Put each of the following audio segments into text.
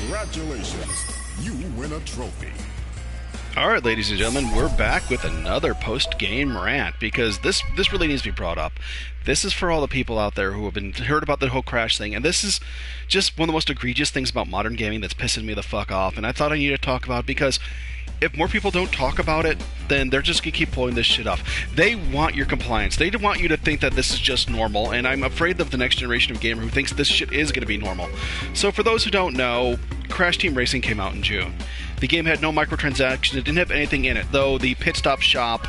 Congratulations, you win a trophy. Alright, ladies and gentlemen, we're back with another post-game rant, because this really needs to be brought up. This is for all the people out there who have been heard about the whole crash thing, and this is just one of the most egregious things about modern gaming that's pissing me the fuck off, and I thought I needed to talk about it because if more people don't talk about it, then they're just going to keep pulling this shit off. They want your compliance. They want you to think that this is just normal, and I'm afraid of the next generation of gamer who thinks this shit is going to be normal. So for those who don't know, Crash Team Racing came out in June. The game had no microtransactions. It didn't have anything in it, though the pit stop shop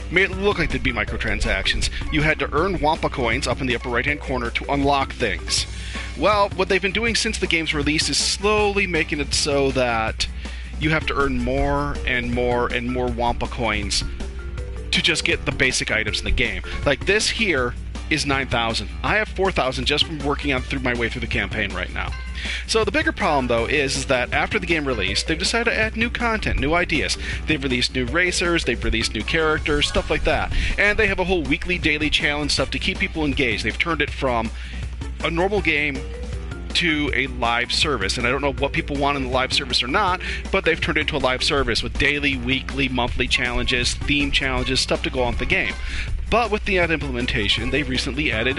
made it look like there'd be microtransactions. You had to earn Wampa coins up in the upper right-hand corner to unlock things. Well, what they've been doing since the game's release is slowly making it so that you have to earn more and more and more Wampa coins to just get the basic items in the game. Like this here is 9,000. I have 4,000 just from working on through my way through the campaign right now. So the bigger problem, though, is that after the game released, they've decided to add new content, new ideas. They've released new racers, they've released new characters, stuff like that. And they have a whole weekly, daily challenge stuff to keep people engaged. They've turned it from a normal game to a live service, and I don't know what people want in the live service or not, but they've turned it into a live service with daily, weekly, monthly challenges, theme challenges, stuff to go on with the game. But with the ad implementation, they recently added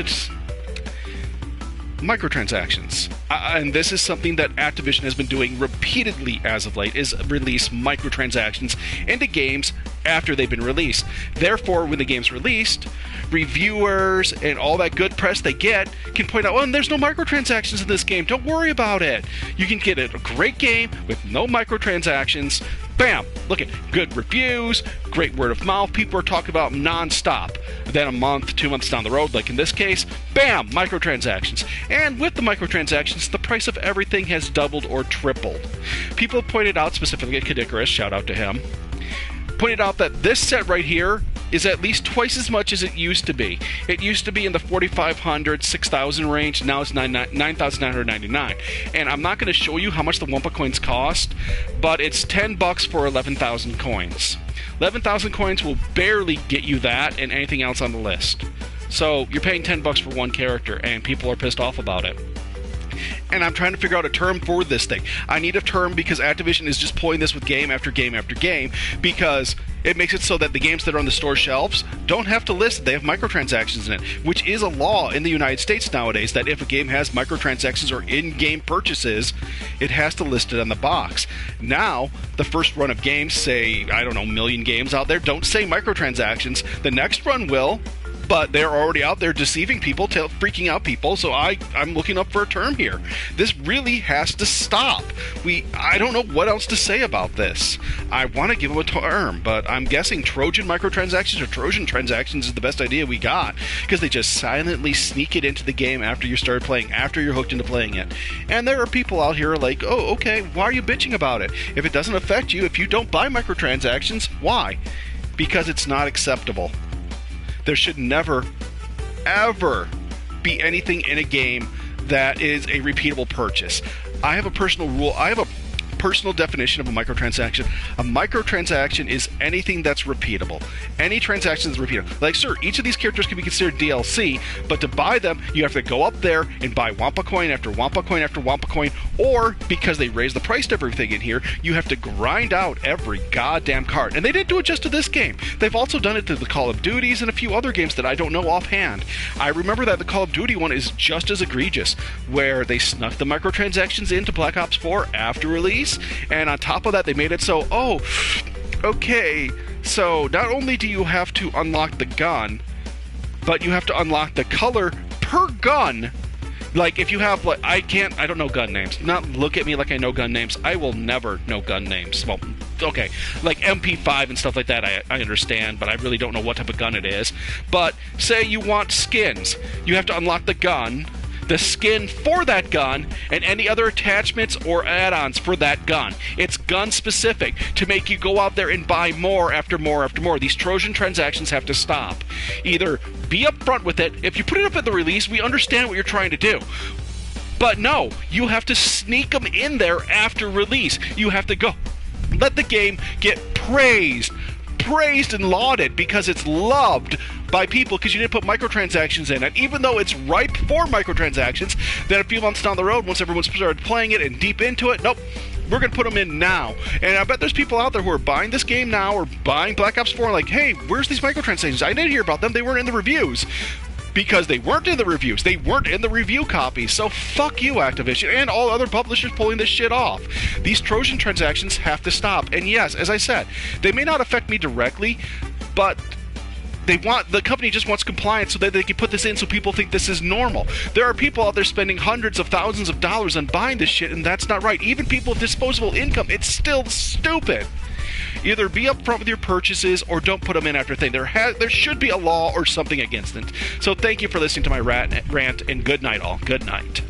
microtransactions. And this is something that Activision has been doing repeatedly as of late, is release microtransactions into games after they've been released. Therefore, when the game's released, reviewers and all that good press they get can point out, oh, there's no microtransactions in this game. Don't worry about it. You can get a great game with no microtransactions. Bam! Look at good reviews, great word of mouth. People are talking about non-stop. Then a month, 2 months down the road, like in this case, bam! Microtransactions. And with the microtransactions, the price of everything has doubled or tripled. People pointed out, specifically Kadikarus, shout out to him, pointed out that this set right here is at least twice as much as it used to be. It used to be in the 4,500, 6,000 range. Now it's 9,999. And I'm not going to show you how much the Wampa coins cost, but it's $10 for 11,000 coins. 11,000 coins will barely get you that and anything else on the list. So you're paying $10 for one character, and people are pissed off about it. And I'm trying to figure out a term for this thing. I need a term because Activision is just pulling this with game after game after game, because it makes it so that the games that are on the store shelves don't have to list that they have microtransactions in it, which is a law in the United States nowadays, that if a game has microtransactions or in-game purchases, it has to list it on the box. Now, the first run of games, say, I don't know, million games out there, don't say microtransactions. The next run will, but they're already out there deceiving people, freaking out people, so I'm looking up for a term here. This really has to stop. I don't know what else to say about this. I want to give them a term, but I'm guessing Trojan Microtransactions or Trojan Transactions is the best idea we got, because they just silently sneak it into the game after you start playing, after you're hooked into playing it. And there are people out here like, oh, okay, why are you bitching about it? If it doesn't affect you, if you don't buy microtransactions, why? Because it's not acceptable. There should never, ever be anything in a game that is a repeatable purchase. I have a personal rule. I have a personal definition of a microtransaction. A microtransaction is anything that's repeatable. Any transaction is repeatable. Like, sir, each of these characters can be considered DLC, but to buy them, you have to go up there and buy Wampa coin after Wampa coin after Wampa coin, or, because they raised the price of everything in here, you have to grind out every goddamn card. And they didn't do it just to this game. They've also done it to the Call of Duties and a few other games that I don't know offhand. I remember that the Call of Duty one is just as egregious, where they snuck the microtransactions into Black Ops 4 after release, and on top of that, they made it so, oh, okay, so not only do you have to unlock the gun, but you have to unlock the color per gun. Like, if you have, like, I don't know gun names. Not look at me like I know gun names. I will never know gun names. Well, okay, like MP5 and stuff like that, I understand, but I really don't know what type of gun it is. But say you want skins. You have to unlock the gun, the skin for that gun, and any other attachments or add-ons for that gun. It's gun specific to make you go out there and buy more after more after more. These Trojan transactions have to stop. Either be upfront with it. If you put it up at the release, we understand what you're trying to do. But no, you have to sneak them in there after release. You have to go let the game get praised and lauded because it's loved by people because you didn't put microtransactions in. And even though it's ripe for microtransactions, then a few months down the road, once everyone's started playing it and deep into it, nope, we're going to put them in now. And I bet there's people out there who are buying this game now or buying Black Ops 4 like, hey, where's these microtransactions? I didn't hear about them. They weren't in the reviews. Because they weren't in the reviews. They weren't in the review copies. So fuck you, Activision, and all other publishers pulling this shit off. These Trojan transactions have to stop. And yes, as I said, they may not affect me directly, but the company just wants compliance so that they can put this in so people think this is normal. There are people out there spending hundreds of thousands of dollars on buying this shit, and that's not right. Even people with disposable income, it's still stupid. Either be upfront with your purchases or don't put them in after a thing. There should be a law or something against it. So thank you for listening to my rant, and good night all. Good night.